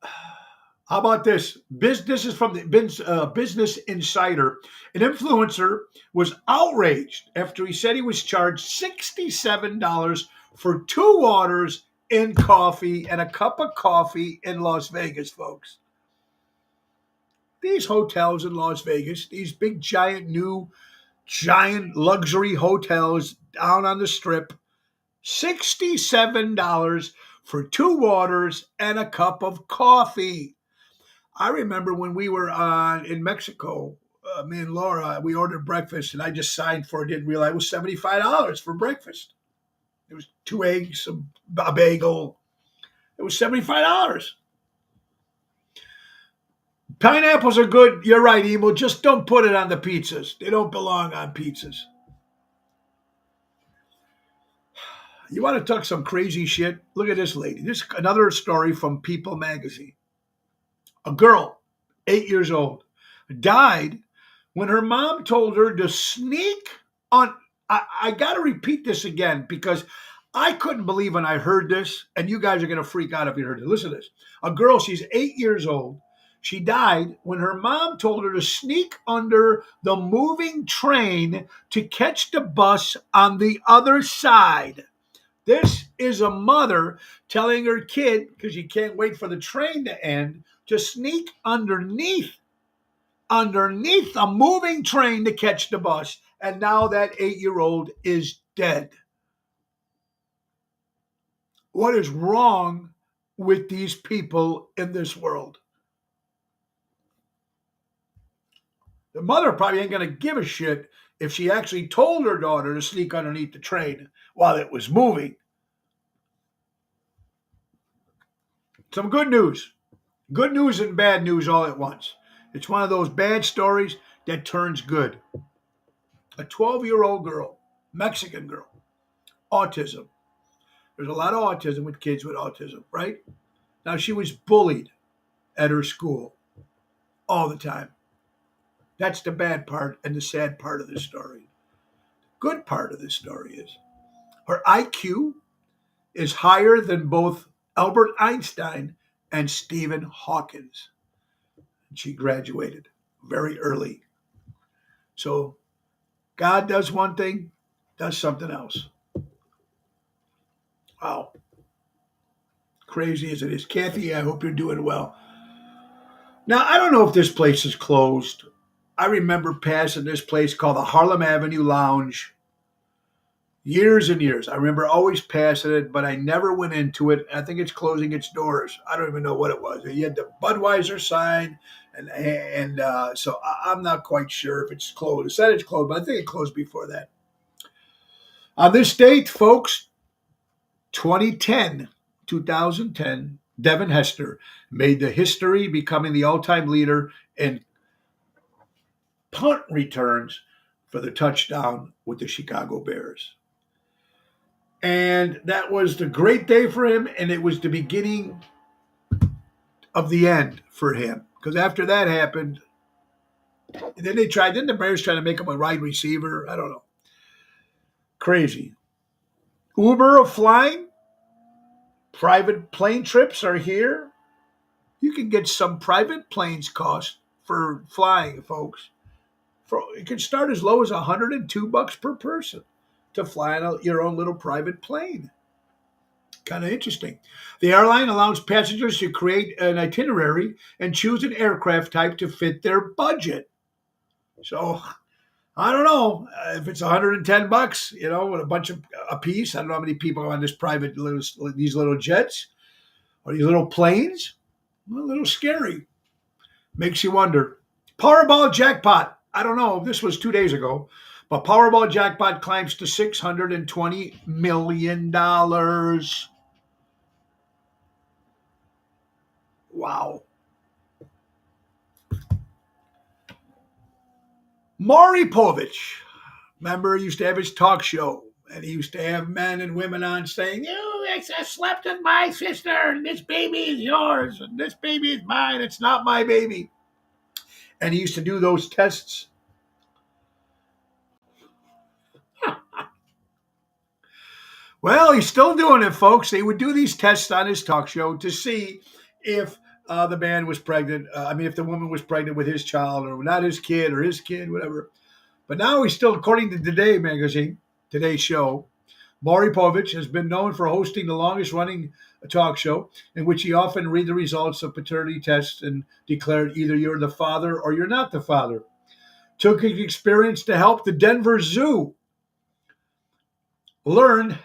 How about this? This is from the Business Insider. An influencer was outraged after he said he was charged $67 for 2 waters and coffee and a cup of coffee in Las Vegas, folks. These hotels in Las Vegas, these big, giant, new giant luxury hotels down on the strip. $67 for two waters and a cup of coffee. I remember when we were in Mexico, me and Laura, we ordered breakfast, and I just signed for it. Didn't realize it was $75 for breakfast. It was two eggs, a bagel. It was $75. Pineapples are good. You're right, Emo. Just don't put it on the pizzas. They don't belong on pizzas. You want to talk some crazy shit? Look at this lady. This is another story from People magazine. A girl, 8 years old, died when her mom told her to sneak on. I got to repeat this again because I couldn't believe when I heard this, and you guys are going to freak out if you heard it. Listen to this. A girl, she's 8 years old. She died when her mom told her to sneak under the moving train to catch the bus on the other side. This is a mother telling her kid, because she can't wait for the train to end, to sneak underneath a moving train to catch the bus. And now that 8-year-old is dead. What is wrong with these people in this world? The mother probably ain't going to give a shit if she actually told her daughter to sneak underneath the train while it was moving. Some good news. Good news and bad news all at once. It's one of those bad stories that turns good. A 12-year-old girl, Mexican girl, autism. There's a lot of autism with kids with autism, right? Now, she was bullied at her school all the time. That's the bad part and the sad part of this story. Good part of this story is her IQ is higher than both Albert Einstein and Stephen Hawking. She graduated very early. So God does one thing, does something else. Wow. Crazy as it is. Kathy, I hope you're doing well. Now, I don't know if this place is closed. I remember passing this place called the Harlem Avenue Lounge years and years. I remember always passing it, but I never went into it. I think it's closing its doors. I don't even know what it was. You had the Budweiser sign, and so I'm not quite sure if it's closed. It said it's closed, but I think it closed before that. On this date, folks, 2010, Devin Hester made the history, becoming the all-time leader in punt returns for the touchdown with the Chicago Bears. And that was the great day for him, and it was the beginning of the end for him. Because after that happened, then the Bears tried to make him a wide receiver. I don't know. Crazy. Uber of flying. Private plane trips are here. You can get some private planes cost for flying, folks. It can start as low as $102 per person to fly on your own little private plane. Kind of interesting. The airline allows passengers to create an itinerary and choose an aircraft type to fit their budget. So I don't know if it's $110, with a bunch of a piece. I don't know how many people are on these little jets or these little planes. A little scary. Makes you wonder. Powerball jackpot. I don't know. This was 2 days ago. But Powerball jackpot climbs to $620 million. Wow. Maury Povich. Remember, he used to have his talk show. And he used to have men and women on saying, I slept with my sister, and this baby is yours, and this baby is mine. It's not my baby. And he used to do those tests. Well, he's still doing it, folks. They would do these tests on his talk show to see if the man was pregnant. If the woman was pregnant with his child, or not his kid, or his kid, whatever. But now he's still, according to Today magazine, Today's show, Maury Povich has been known for hosting the longest-running talk show in which he often read the results of paternity tests and declared either you're the father or you're not the father. took his experience to help the Denver Zoo learn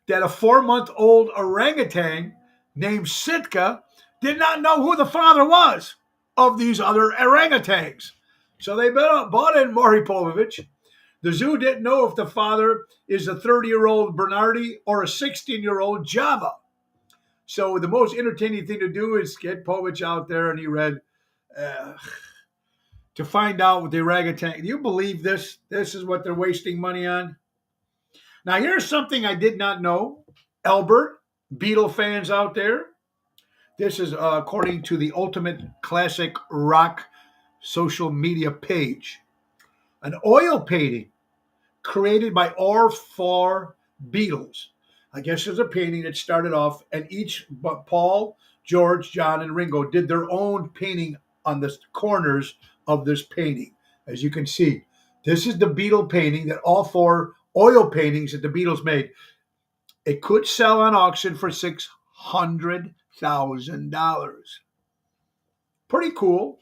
that a 4-month-old orangutan named Sitka did not know who the father was of these other orangutans. So they bought in Maury Povich. The zoo didn't know if the father is a 30-year-old Bernardi or a 16-year-old Java. So the most entertaining thing to do is get Povich out there, and he read to find out what the orangutan. Do you believe this? This is what they're wasting money on? Now, here's something I did not know. Albert, Beatle fans out there, this is according to the Ultimate Classic Rock social media page. An oil painting created by all 4 Beatles. I guess there's a painting that started off, and each, but Paul, George, John, and Ringo did their own painting on the corners of this painting. As you can see, this is the Beatle painting that all 4 oil paintings that the Beatles made. It could sell on auction for $600,000. Pretty cool.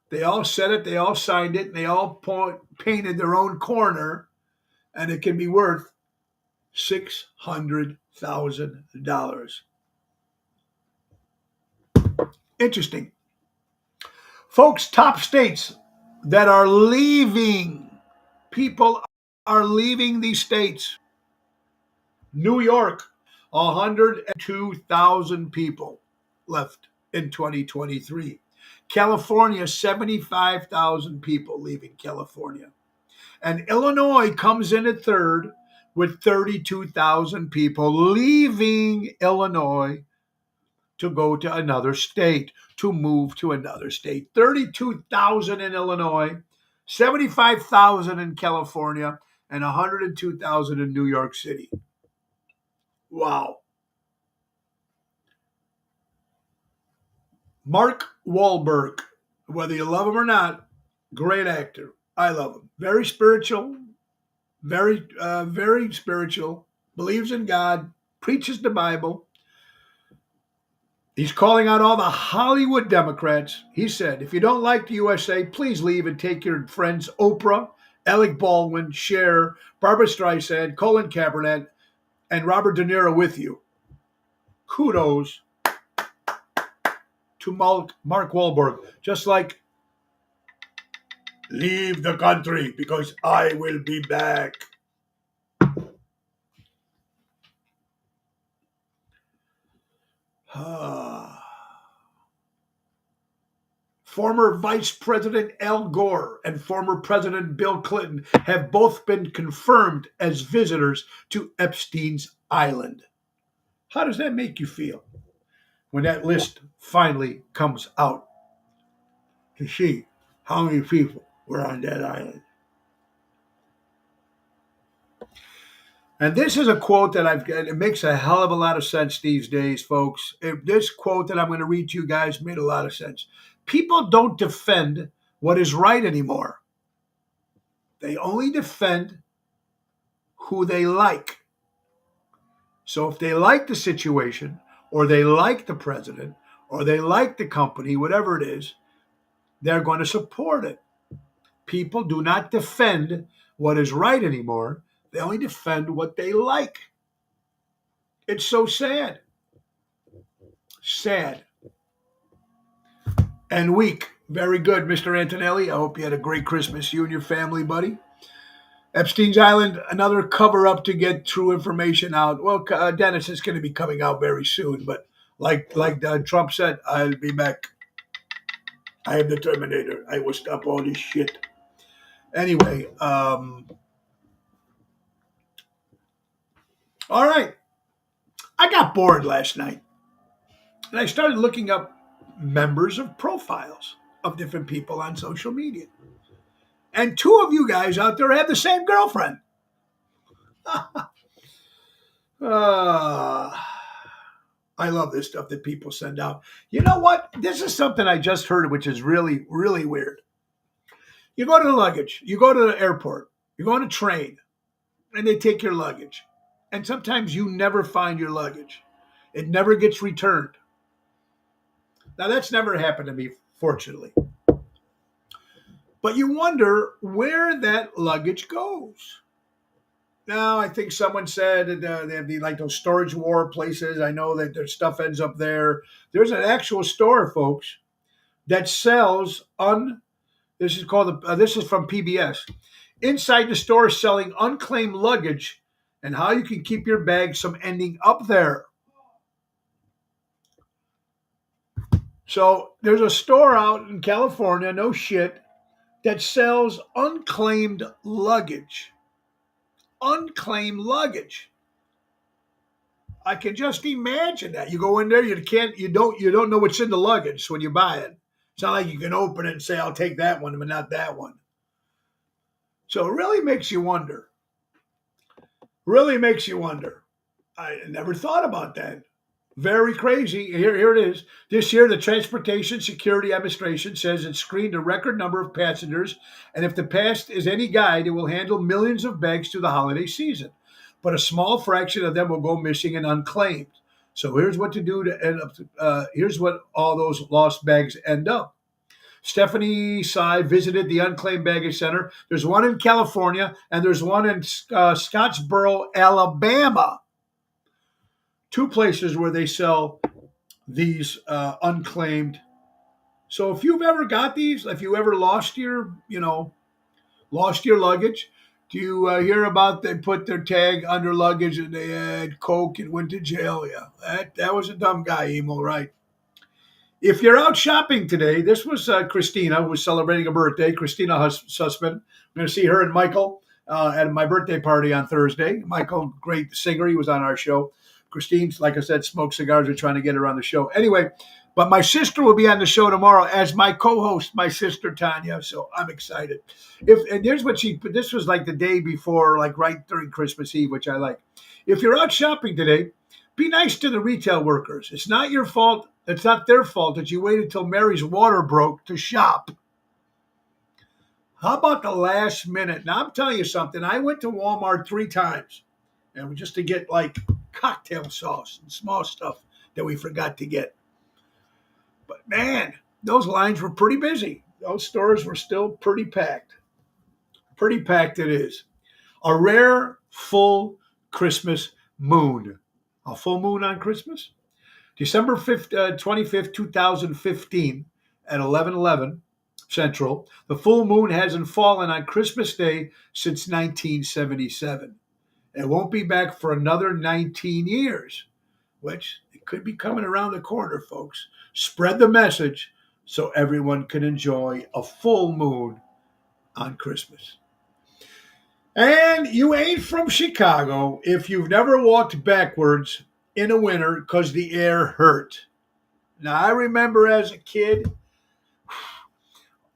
They all said it, they all signed it, and they all painted their own corner, and it can be worth $600,000. Interesting. Folks, top states that are leaving. People are leaving these states. New York, 102,000 people left in 2023. California, 75,000 people leaving California. And Illinois comes in at third with 32,000 people leaving Illinois to go to another state, to move to another state. 32,000 in Illinois, 75,000 in California, and 102,000 in New York City. Wow. Mark Wahlberg, whether you love him or not, great actor. I love him. Very spiritual, very spiritual, believes in God, preaches the Bible. He's calling out all the Hollywood Democrats. He said, if you don't like the USA, please leave and take your friends Oprah, Alec Baldwin, Cher, Barbara Streisand, Colin Kaepernick, and Robert De Niro with you. Kudos to Mark Wahlberg. Just like, leave the country because I will be back. Former Vice President Al Gore and former President Bill Clinton have both been confirmed as visitors to Epstein's Island. How does that make you feel when that list finally comes out to see how many people were on that island? And this is a quote that it makes a hell of a lot of sense these days, folks. This quote that I'm going to read to you guys made a lot of sense. People don't defend what is right anymore. They only defend who they like. So if they like the situation, or they like the president, or they like the company, whatever it is, they're going to support it. People do not defend what is right anymore. They only defend what they like. It's so sad. Sad. And weak. Very good, Mr. Antonelli. I hope you had a great Christmas, you and your family, buddy. Epstein's Island, another cover-up to get true information out. Well, Dennis, is going to be coming out very soon, but like Trump said, I'll be back. I am the Terminator. I will stop all this shit. Anyway, all right. I got bored last night, and I started looking up members of profiles of different people on social media. And 2 of you guys out there have the same girlfriend. I love this stuff that people send out. You know what? This is something I just heard, which is really, really weird. You go to the luggage. You go to the airport. You go on a train, and they take your luggage. And sometimes you never find your luggage. It never gets returned. Now, that's never happened to me, fortunately. But you wonder where that luggage goes. Now, I think someone said that they have like those storage war places. I know that their stuff ends up there. There's an actual store, folks, that sells This is called this is from PBS. Inside the store, selling unclaimed luggage and how you can keep your bags from ending up there. So there's a store out in California, no shit, that sells unclaimed luggage. Unclaimed luggage. I can just imagine that. You go in there, you don't know what's in the luggage when you buy it. It's not like you can open it and say, I'll take that one, but not that one. So it really makes you wonder. Really makes you wonder. I never thought about that. Very crazy. Here it is. This year, the Transportation Security Administration says it screened a record number of passengers, and if the past is any guide, it will handle millions of bags through the holiday season. But a small fraction of them will go missing and unclaimed. So here's what to do to end up. Here's what all those lost bags end up. Stephanie Sy visited the Unclaimed Baggage Center. There's one in California, and there's one in Scottsboro, Alabama. Two places where they sell these unclaimed. So if you've ever got these, if you ever lost your luggage, do you hear about they put their tag under luggage and they had coke and went to jail? Yeah, that was a dumb guy, Emo, right? If you're out shopping today, this was Christina, who was celebrating a birthday. Christina Sussman. I'm going to see her and Michael at my birthday party on Thursday. Michael, great singer. He was on our show. Christine, like I said, smoked cigars. We're trying to get her on the show. Anyway, but my sister will be on the show tomorrow as my co-host, my sister Tanya. So I'm excited. And here's what this was like the day before, like right during Christmas Eve, which I like. If you're out shopping today, be nice to the retail workers. It's not your fault. It's not their fault that you waited till Mary's water broke to shop. How about the last minute? Now, I'm telling you something. I went to Walmart 3 times and just to get like cocktail sauce and small stuff that we forgot to get. But man, those lines were pretty busy. Those stores were still pretty packed. Pretty packed it is. A rare full Christmas moon. A full moon on Christmas? December 5th, 25th, 2015 at 11:11 Central. The full moon hasn't fallen on Christmas Day since 1977. It won't be back for another 19 years, which it could be coming around the corner, folks. Spread the message so everyone can enjoy a full moon on Christmas. And you ain't from Chicago if you've never walked backwards in the winter because the air hurt. Now, I remember as a kid,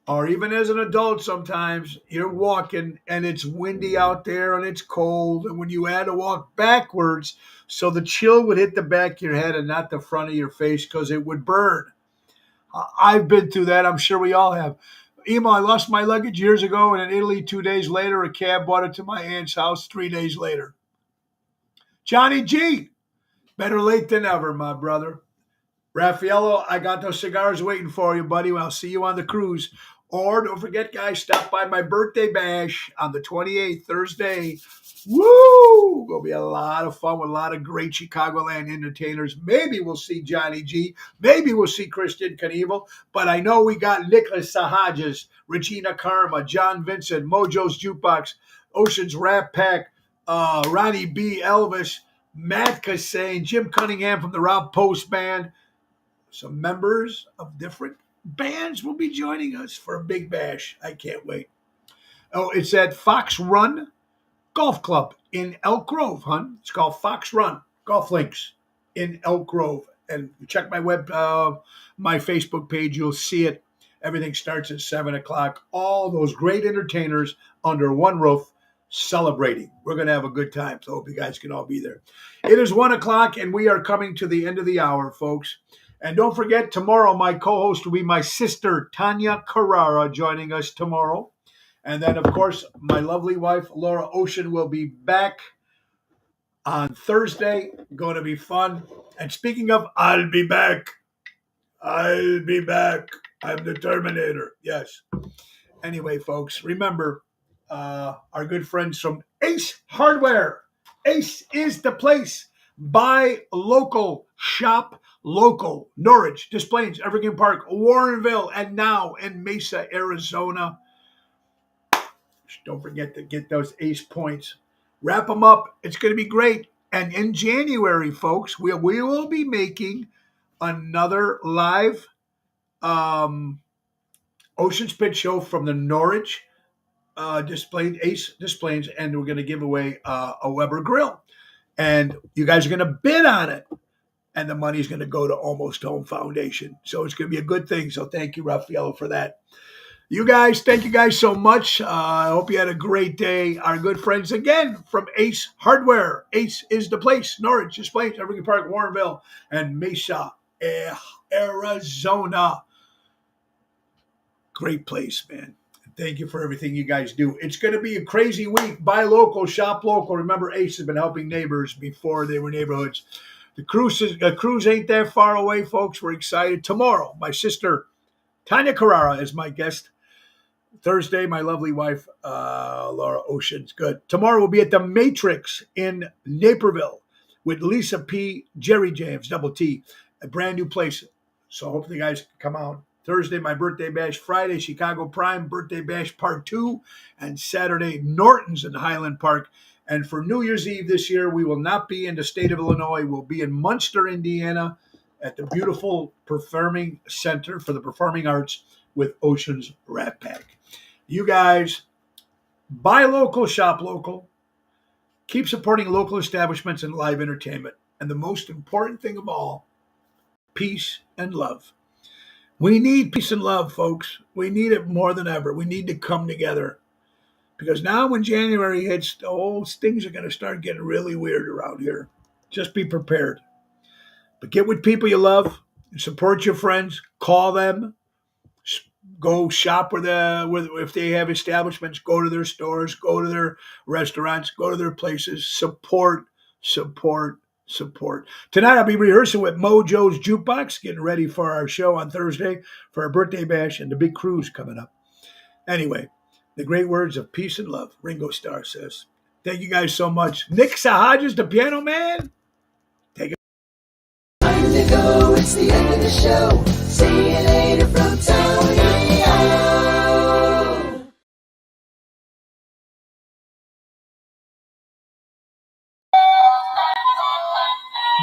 or even as an adult sometimes, you're walking and it's windy out there and it's cold. And when you had to walk backwards, so the chill would hit the back of your head and not the front of your face because it would burn. I've been through that. I'm sure we all have. Emo, I lost my luggage years ago, and in Italy 2 days later, a cab brought it to my aunt's house 3 days later. Johnny G, better late than ever, my brother. Raffaello, I got those cigars waiting for you, buddy. I'll see you on the cruise. Or don't forget, guys, stop by my birthday bash on the 28th, Thursday. Woo! Gonna be a lot of fun with a lot of great Chicagoland entertainers. Maybe we'll see Johnny G. Maybe we'll see Christian Knievel. But I know we got Nicholas Sahajas, Regina Karma, John Vincent, Mojo's Jukebox, Ocean's Rap Pack, Ronnie B. Elvis, Matt Cassane, Jim Cunningham from the Rob Post Band. Some members of different bands will be joining us for a big bash. I can't wait. Oh, it's at Fox Run Golf Club in Elk Grove, hon. It's called Fox Run Golf Links in Elk Grove. And check my my Facebook page. You'll see it. Everything starts at 7 o'clock. All those great entertainers under one roof celebrating. We're going to have a good time. So I hope you guys can all be there. It is 1 o'clock, and we are coming to the end of the hour, folks. And don't forget, tomorrow my co-host will be my sister, Tanya Carrara, joining us tomorrow. And then, of course, my lovely wife, Laura Ocean, will be back on Thursday. Going to be fun. And speaking of, I'll be back. I'll be back. I'm the Terminator. Yes. Anyway, folks, remember our good friends from Ace Hardware. Ace is the place. Buy local, shop local. Norwich, Des Plaines, Evergreen Park, Warrenville, and now in Mesa, Arizona. Don't forget to get those Ace points. Wrap them up. It's going to be great. And in January, folks, we will be making another live um, Ocean Spit show from the Norwich Ace Displays, and we're going to give away a Weber grill. And you guys are going to bid on it. And the money is going to go to Almost Home Foundation. So it's going to be a good thing. So thank you, Raffaello, for that. You guys, thank you guys so much. I hope you had a great day. Our good friends again from Ace Hardware. Ace is the place. Norwich Displays, Evergreen Park, Warrenville, and Mesa, Arizona. Great place, man. Thank you for everything you guys do. It's going to be a crazy week. Buy local, shop local. Remember, Ace has been helping neighbors before they were neighborhoods. The cruise ain't that far away, folks. We're excited. Tomorrow, my sister Tanya Carrara is my guest. Thursday, my lovely wife, Laura Ocean's good. Tomorrow we'll be at the Matrix in Naperville with Lisa P., Jerry James, Double T, a brand new place. So hopefully you guys can come out. Thursday, my birthday bash. Friday, Chicago Prime birthday bash part 2. And Saturday, Norton's in Highland Park. And for New Year's Eve this year, we will not be in the state of Illinois. We'll be in Munster, Indiana at the beautiful Performing Center for the Performing Arts with Ocean's Rat Pack. You guys, buy local, shop local. Keep supporting local establishments and live entertainment. And the most important thing of all, peace and love. We need peace and love, folks. We need it more than ever. We need to come together. Because now when January hits, things are going to start getting really weird around here. Just be prepared. But get with people you love. Support your friends. Call them. Go shop if they have establishments. Go to their stores. Go to their restaurants. Go to their places. Support. Tonight I'll be rehearsing with Mojo's Jukebox, getting ready for our show on Thursday for our birthday bash and the big cruise coming up. Anyway, the great words of peace and love, Ringo Starr says. Thank you guys so much. Nick Sahajas, the piano man. Take it. Time to go, it's the end of the show. See you later from Tony.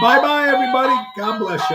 Bye-bye, everybody. God bless you.